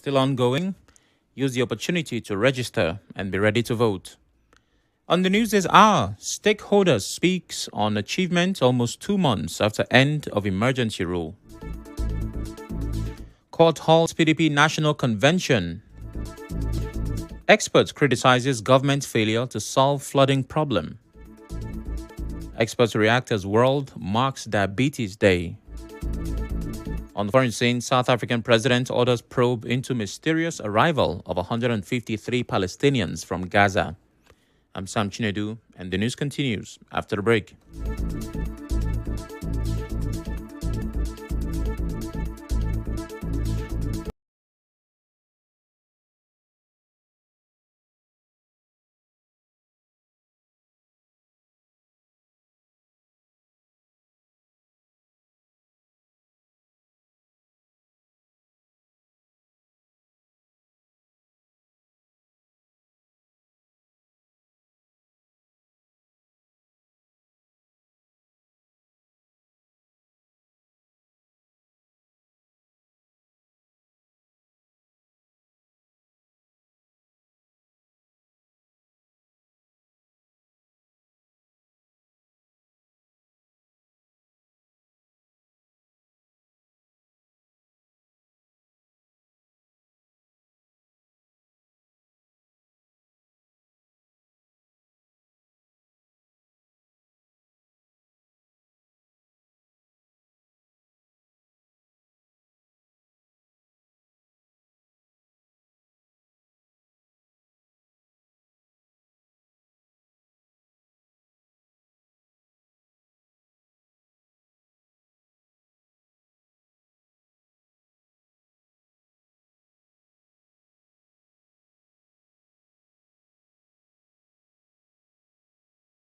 still ongoing. Use the opportunity to register and be ready to vote. On the news this hour, stakeholders speaks on achievement almost 2 months after end of emergency rule. Court halts PDP National Convention. Experts criticizes government failure to solve flooding problem. Experts react as world marks Diabetes Day. On the foreign scene, South African president orders probe into mysterious arrival of 153 Palestinians from Gaza. I'm Sam Chinedu, and the news continues after the break.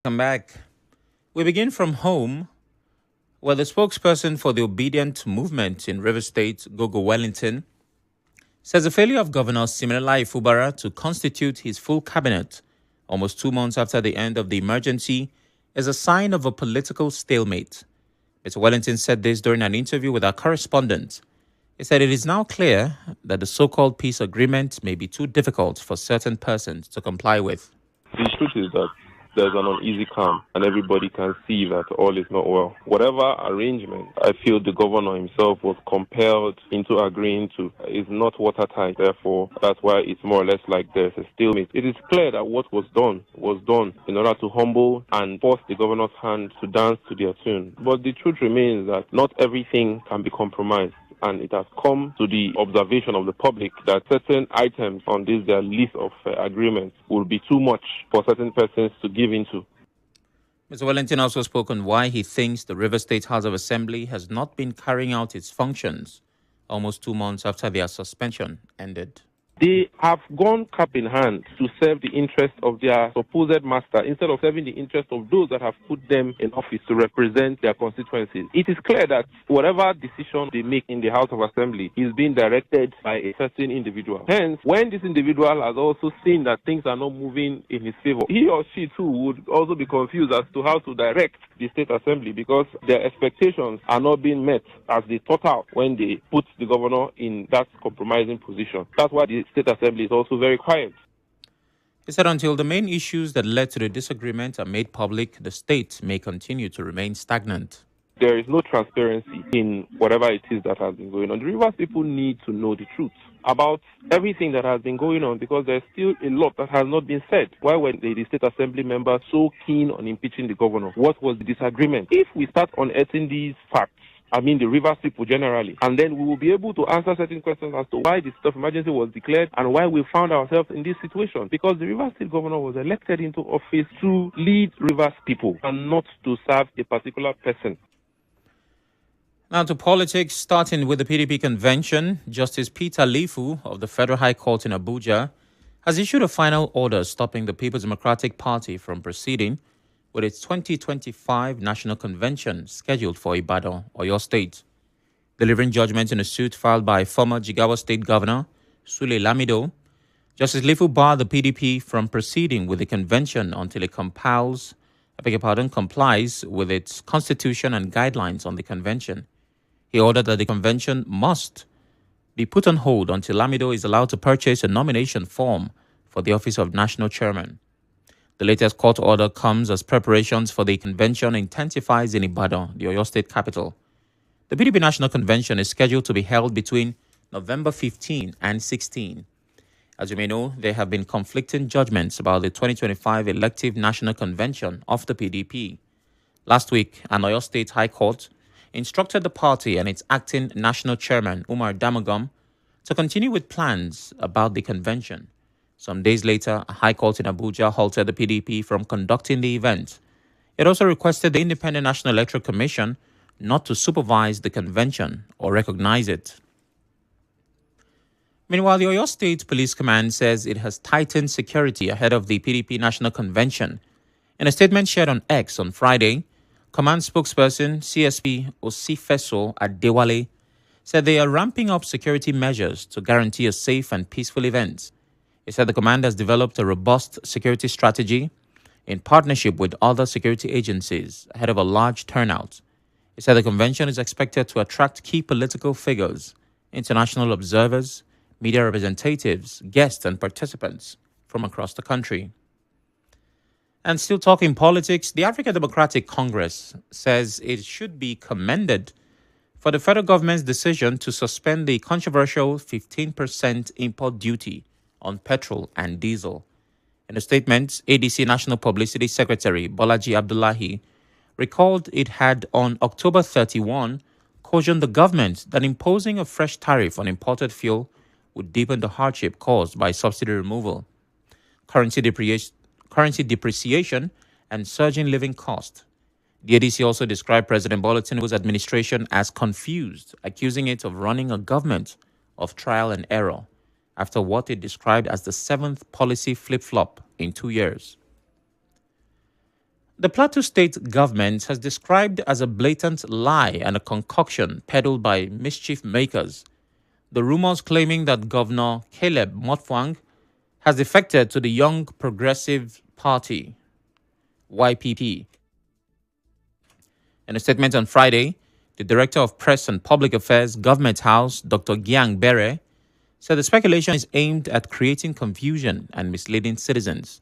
Welcome back. We begin from home, where the spokesperson for the Obedient Movement in River State, Gogo Wellington, says the failure of Governor Siminalayi Fubara to constitute his full cabinet almost 2 months after the end of the emergency is a sign of a political stalemate. Mr. Wellington said this during an interview with our correspondent. He said it is now clear that the so-called peace agreement may be too difficult for certain persons to comply with. The truth is that there's an uneasy calm, and everybody can see that all is not well. Whatever arrangement I feel the governor himself was compelled into agreeing to is not watertight. Therefore, that's why it's more or less like there's a stalemate. It is clear that what was done in order to humble and force the governor's hand to dance to their tune. But the truth remains that not everything can be compromised. And it has come to the observation of the public that certain items on this their list of agreements will be too much for certain persons to give into. Mr. Wellington also spoke on why he thinks the River State House of Assembly has not been carrying out its functions almost 2 months after their suspension ended. They have gone cap in hand to serve the interest of their supposed master instead of serving the interest of those that have put them in office to represent their constituencies. It is clear that whatever decision they make in the House of Assembly is being directed by a certain individual. Hence, when this individual has also seen that things are not moving in his favor, he or she too would also be confused as to how to direct the State Assembly because their expectations are not being met as they thought out when they put the governor in that compromising position. That's why the State Assembly is also very quiet. He said until the main issues that led to the disagreement are made public, the state may continue to remain stagnant. There is no transparency in whatever it is that has been going on. The Rivers people need to know the truth about everything that has been going on because there's still a lot that has not been said. Why were the State Assembly members so keen on impeaching the governor? What was the disagreement? If we start unearthing these facts, the Rivers people generally. And then we will be able to answer certain questions as to why the state of emergency was declared and why we found ourselves in this situation. Because the Rivers State governor was elected into office to lead Rivers people and not to serve a particular person. Now to politics, starting with the PDP convention, Justice Peter Lifu of the Federal High Court in Abuja has issued a final order stopping the People's Democratic Party from proceeding with its 2025 National Convention scheduled for Ibadan, Oyo State. Delivering judgment in a suit filed by former Jigawa State Governor Sule Lamido, Justice Lifu barred the PDP from proceeding with the convention until it complies with its constitution and guidelines on the convention. He ordered that the convention must be put on hold until Lamido is allowed to purchase a nomination form for the office of national chairman. The latest court order comes as preparations for the convention intensifies in Ibadan, the Oyo State capital. The PDP National Convention is scheduled to be held between November 15 and 16. As you may know, there have been conflicting judgments about the 2025 elective National Convention of the PDP. Last week, an Oyo State High Court instructed the party and its acting national chairman, Umar Damagum, to continue with plans about the convention. Some days later, a High Court in Abuja halted the PDP from conducting the event. It also requested the Independent National Electoral Commission not to supervise the convention or recognize it. Meanwhile, the Oyo State Police Command says it has tightened security ahead of the PDP National Convention. In a statement shared on X on Friday, Command spokesperson CSP Osifeso Adewale said they are ramping up security measures to guarantee a safe and peaceful event. He said the command has developed a robust security strategy in partnership with other security agencies ahead of a large turnout. He said the convention is expected to attract key political figures, international observers, media representatives, guests, and participants from across the country. And still talking politics, the African Democratic Congress says it should be commended for the federal government's decision to suspend the controversial 15% import duty on petrol and diesel. In a statement, ADC National Publicity Secretary Bolaji Abdullahi recalled it had on October 31 cautioned the government that imposing a fresh tariff on imported fuel would deepen the hardship caused by subsidy removal, currency depreciation, and surging living costs. The ADC also described President Bola Tinubu's administration as confused, accusing it of running a government of trial and error after what it described as the seventh policy flip-flop in 2 years. The Plateau State government has described as a blatant lie and a concoction peddled by mischief makers the rumors claiming that Governor Caleb Motfwang has defected to the Young Progressive Party, YPP. In a statement on Friday, the Director of Press and Public Affairs, Government House, Dr. Gyang Bere, said the speculation is aimed at creating confusion and misleading citizens.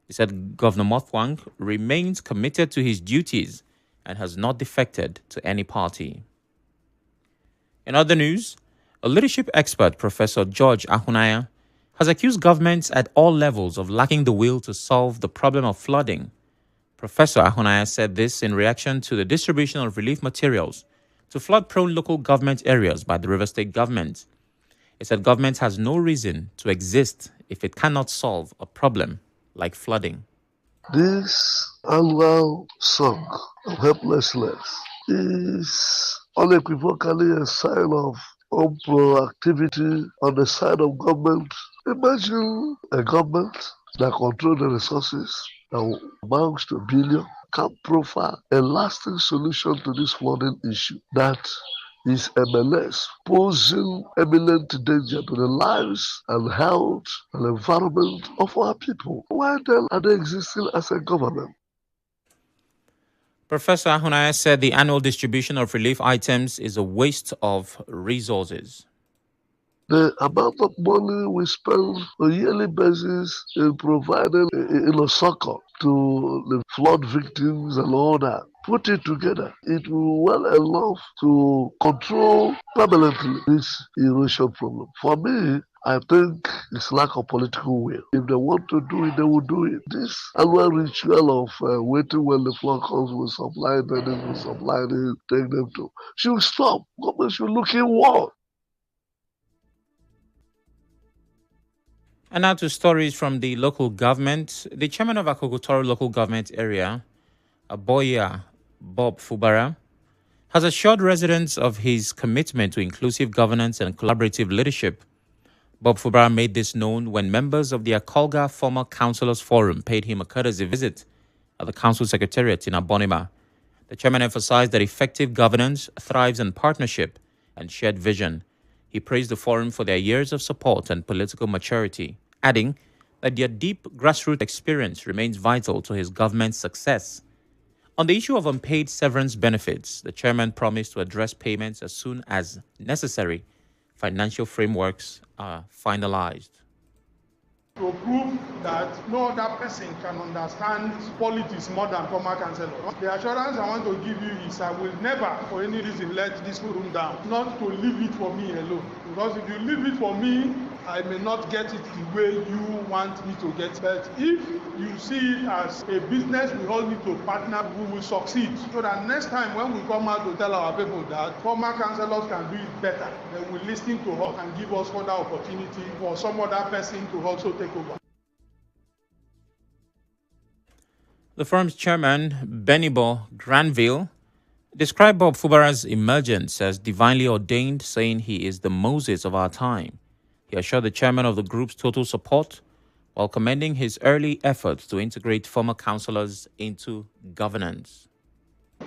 He said Governor Motfwang remains committed to his duties and has not defected to any party. In other news, a leadership expert, Professor George Ahunaya, has accused governments at all levels of lacking the will to solve the problem of flooding. Professor Ahunaya said this in reaction to the distribution of relief materials to flood-prone local government areas by the River State government. He said government has no reason to exist if it cannot solve a problem like flooding. This annual song of helplessness is unequivocally a sign of proactivity on the side of government. Imagine a government that controls the resources that amounts to $1 billion can provide a lasting solution to this flooding issue that is MLS, posing imminent danger to the lives and health and environment of our people. Why then are they existing as a government? Professor Ahunaya said the annual distribution of relief items is a waste of resources. The amount of money we spend on a yearly basis in providing succor to the flood victims and all that, put it together, it will well enough to control permanently this erosion problem. For me, I think it's lack of political will. If they want to do it, they will do it. This annual ritual of waiting when the flood comes, will supply them, will supply them, take them to, should stop. Government should look inward. And now to stories from the local government. The chairman of Akogotoro local government area, Aboya Bob Fubara, has assured residents of his commitment to inclusive governance and collaborative leadership. Bob Fubara made this known when members of the Akolga Former Councillors Forum paid him a courtesy visit at the council secretariat in Abonima. The chairman emphasized that effective governance thrives in partnership and shared vision. He praised the forum for their years of support and political maturity, adding that their deep grassroots experience remains vital to his government's success. On the issue of unpaid severance benefits, the chairman promised to address payments as soon as necessary financial frameworks are finalized. To prove that no other person can understand politics more than former councillor. The assurance I want to give you is I will never, for any reason, let this room down. Not to leave it for me alone. Because if you leave it for me, I may not get it the way you want me to get. But if you see it as a business, we all need to partner, we will succeed. So that next time when we come out to tell our people that former councillors can do it better, they will listen to us and give us further opportunity for some other person to also take over. The firm's chairman, Benibo Granville, described Bob Fubara's emergence as divinely ordained, saying he is the Moses of our time. He assured the chairman of the group's total support while commending his early efforts to integrate former councillors into governance.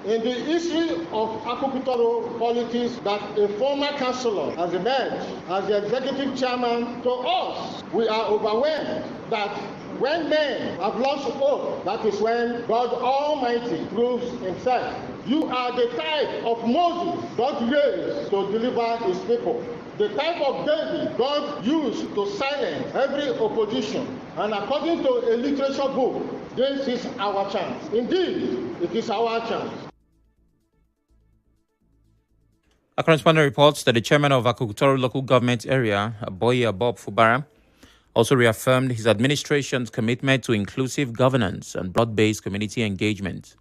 In the history of agricultural politics, that a former councillor has emerged as the executive chairman, to us, we are overwhelmed that when men have lost hope, that is when God Almighty proves himself. You are the type of Moses God raised to deliver his people. The type of David God used to silence every opposition. And according to a literature book, this is our chance. Indeed, it is our chance. A correspondent reports that the chairman of Agricultural Local Government Area, Aboya Bob Fubara, also reaffirmed his administration's commitment to inclusive governance and broad-based community engagement.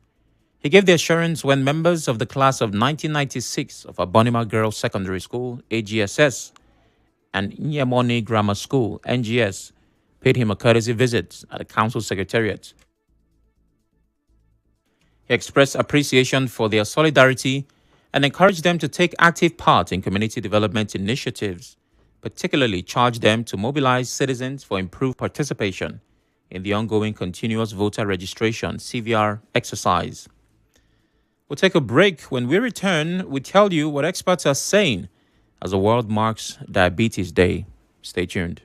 He gave the assurance when members of the class of 1996 of Abonima Girls Secondary School, AGSS, and Nyemoni Grammar School, NGS, paid him a courtesy visit at the council secretariat. He expressed appreciation for their solidarity and encouraged them to take active part in community development initiatives, particularly charged them to mobilize citizens for improved participation in the ongoing continuous voter registration (CVR) exercise. We'll take a break. When we return, we tell you what experts are saying as the world marks Diabetes Day. Stay tuned.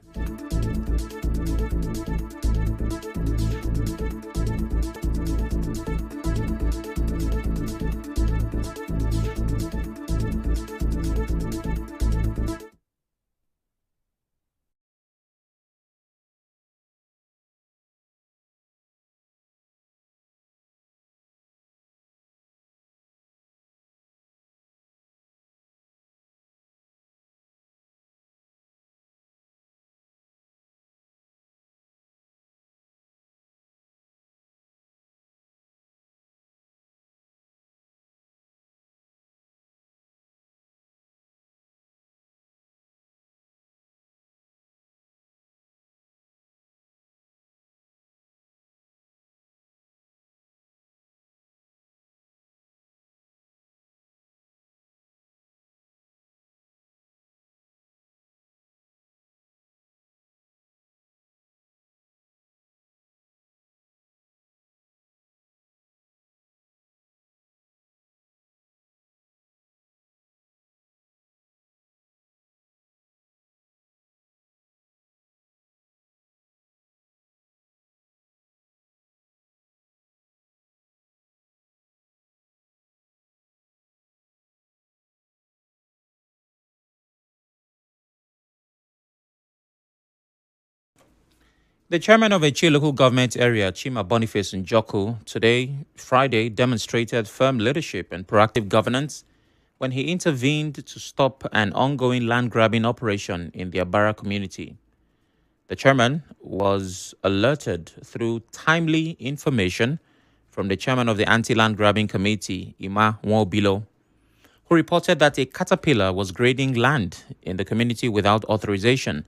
The chairman of Echi local government area, Chima Boniface Njoku, today, Friday, demonstrated firm leadership and proactive governance when he intervened to stop an ongoing land-grabbing operation in the Abara community. The chairman was alerted through timely information from the chairman of the Anti-Land Grabbing Committee, Ima Nwobilo, who reported that a caterpillar was grading land in the community without authorization.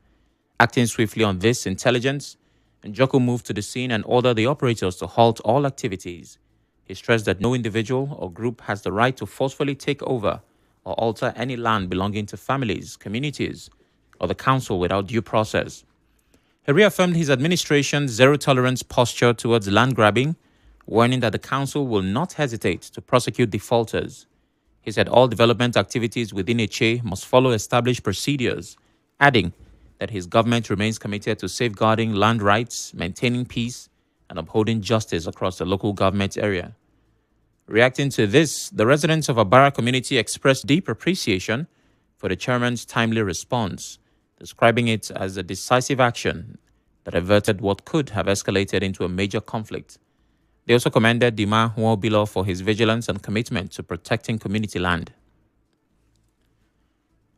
Acting swiftly on this intelligence, Njoku moved to the scene and ordered the operators to halt all activities. He stressed that no individual or group has the right to forcefully take over or alter any land belonging to families, communities, or the council without due process. He reaffirmed his administration's zero-tolerance posture towards land grabbing, warning that the council will not hesitate to prosecute defaulters. He said all development activities within Eche must follow established procedures, adding that his government remains committed to safeguarding land rights, maintaining peace, and upholding justice across the local government area. Reacting to this, the residents of Abara community expressed deep appreciation for the chairman's timely response, describing it as a decisive action that averted what could have escalated into a major conflict. They also commended Dima Nwobilo for his vigilance and commitment to protecting community land.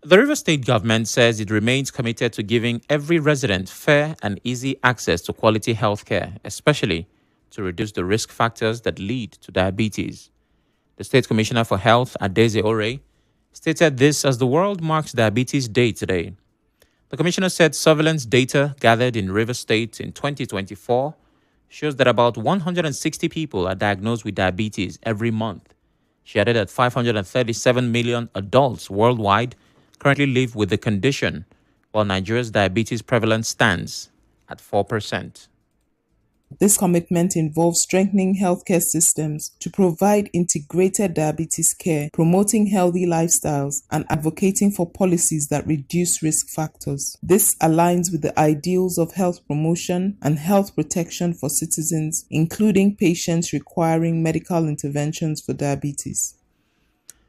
The River State government says it remains committed to giving every resident fair and easy access to quality health care, especially to reduce the risk factors that lead to diabetes. The State Commissioner for Health, Adeze Ore, stated this as the world marks Diabetes Day today. The commissioner said surveillance data gathered in River State in 2024 shows that about 160 people are diagnosed with diabetes every month. She added that 537 million adults worldwide currently live with the condition, while Nigeria's diabetes prevalence stands at 4%. This commitment involves strengthening healthcare systems to provide integrated diabetes care, promoting healthy lifestyles, and advocating for policies that reduce risk factors. This aligns with the ideals of health promotion and health protection for citizens, including patients requiring medical interventions for diabetes.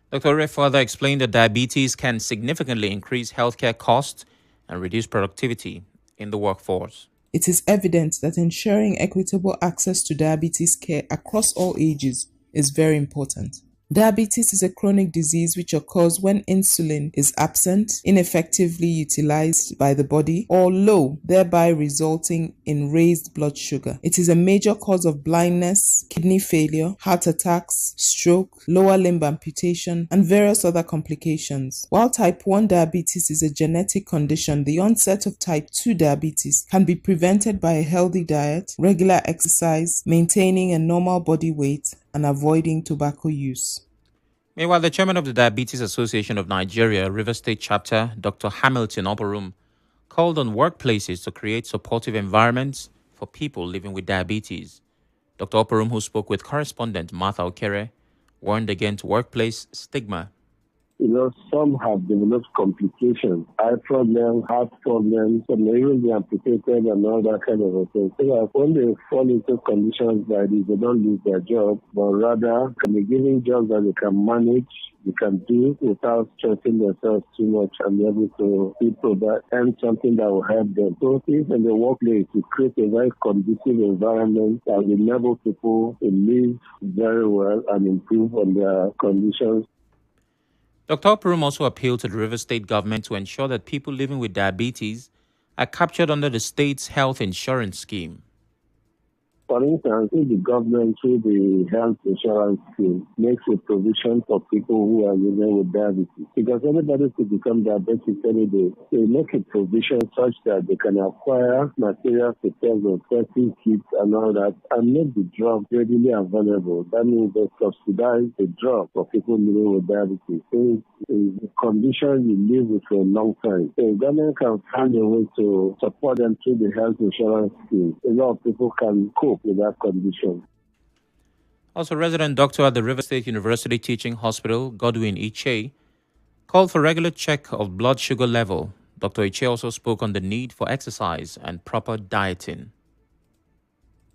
Dr. Ore further explained that diabetes can significantly increase healthcare costs and reduce productivity in the workforce. It is evident that ensuring equitable access to diabetes care across all ages is very important. Diabetes is a chronic disease which occurs when insulin is absent, ineffectively utilized by the body, or low, thereby resulting in raised blood sugar. It is a major cause of blindness, kidney failure, heart attacks, stroke, lower limb amputation, and various other complications. While type 1 diabetes is a genetic condition, the onset of type 2 diabetes can be prevented by a healthy diet, regular exercise, maintaining a normal body weight, and avoiding tobacco use. Meanwhile, the chairman of the Diabetes Association of Nigeria, River State Chapter, Dr. Hamilton Oporum, called on workplaces to create supportive environments for people living with diabetes. Dr. Oporum, who spoke with correspondent Martha Okere, warned against workplace stigma. Some have developed complications, eye problems, heart problems, some may even be amputated and all that kind of a thing. So that when they fall into conditions like this, they don't lose their job, but rather can be given jobs that they can manage, they can do without stressing themselves too much and be able to provide and something that will help them. So if in the workplace you create a very conducive environment that will enable people to live very well and improve on their conditions. Dr. Oporum also appealed to the River State government to ensure that people living with diabetes are captured under the state's health insurance scheme. For instance, if the government through the health insurance scheme makes a provision for people who are living with diabetes, because everybody could become diabetic any day, they make a provision such that they can acquire materials to test the testing kits and all that, and make the drug readily available. That means they subsidize the drug for people living with diabetes. So it's a condition you live with for a long time. So the government can find a way to support them through the health insurance scheme. A lot of people can cope with that condition. Also, resident doctor at the River State University Teaching Hospital, Godwin Iche, called for regular check of blood sugar level. Dr. Iche also spoke on the need for exercise and proper dieting.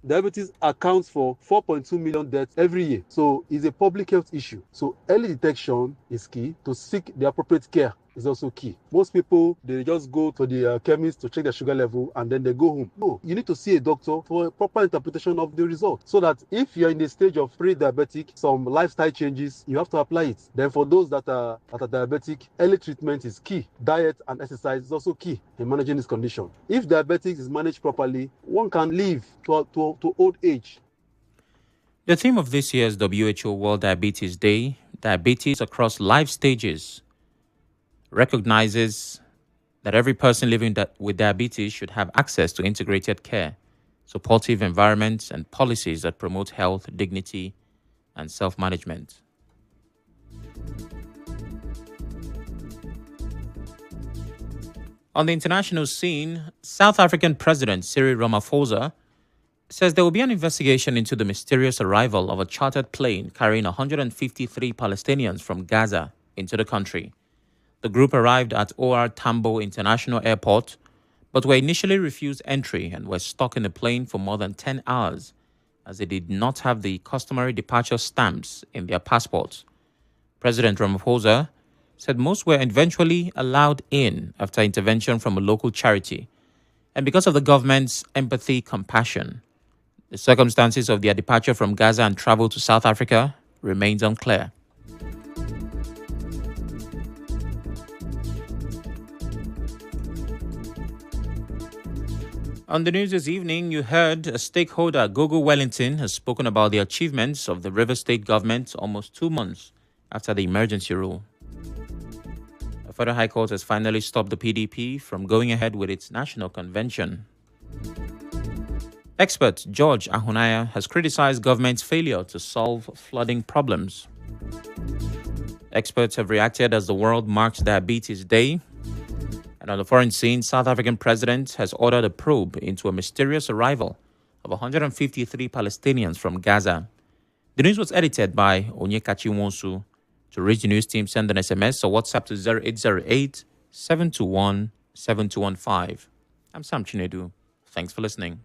Diabetes accounts for 4.2 million deaths every year. So it's a public health issue. So early detection is key. To seek the appropriate care is also key. Most people, they just go to the chemist to check their sugar level and then they go home. No, you need to see a doctor for a proper interpretation of the result. So that if you're in the stage of pre-diabetic, some lifestyle changes, you have to apply it. Then for those that are diabetic, early treatment is key. Diet and exercise is also key in managing this condition. If diabetes is managed properly, one can live to old age. The theme of this year's WHO World Diabetes Day, Diabetes Across Life Stages, recognizes that every person living with diabetes should have access to integrated care, supportive environments, and policies that promote health, dignity, and self-management. On the international scene, South African President Cyril Ramaphosa says there will be an investigation into the mysterious arrival of a chartered plane carrying 153 Palestinians from Gaza into the country. The group arrived at OR Tambo International Airport, but were initially refused entry and were stuck in the plane for more than 10 hours as they did not have the customary departure stamps in their passports. President Ramaphosa said most were eventually allowed in after intervention from a local charity. And because of the government's empathy, compassion, the circumstances of their departure from Gaza and travel to South Africa remains unclear. On the news this evening, you heard a stakeholder, Gogo Wellington, has spoken about the achievements of the River State government almost 2 months after the emergency rule. The Federal High Court has finally stopped the PDP from going ahead with its national convention. Expert George Ahunaya has criticized government's failure to solve flooding problems. Experts have reacted as the world marks Diabetes Day. And on the foreign scene, South African president has ordered a probe into a mysterious arrival of 153 Palestinians from Gaza. The news was edited by Onyekachi Wonsu. To reach the news team, send an SMS or WhatsApp to 0808 721 7215. I'm Sam Chinedu. Thanks for listening.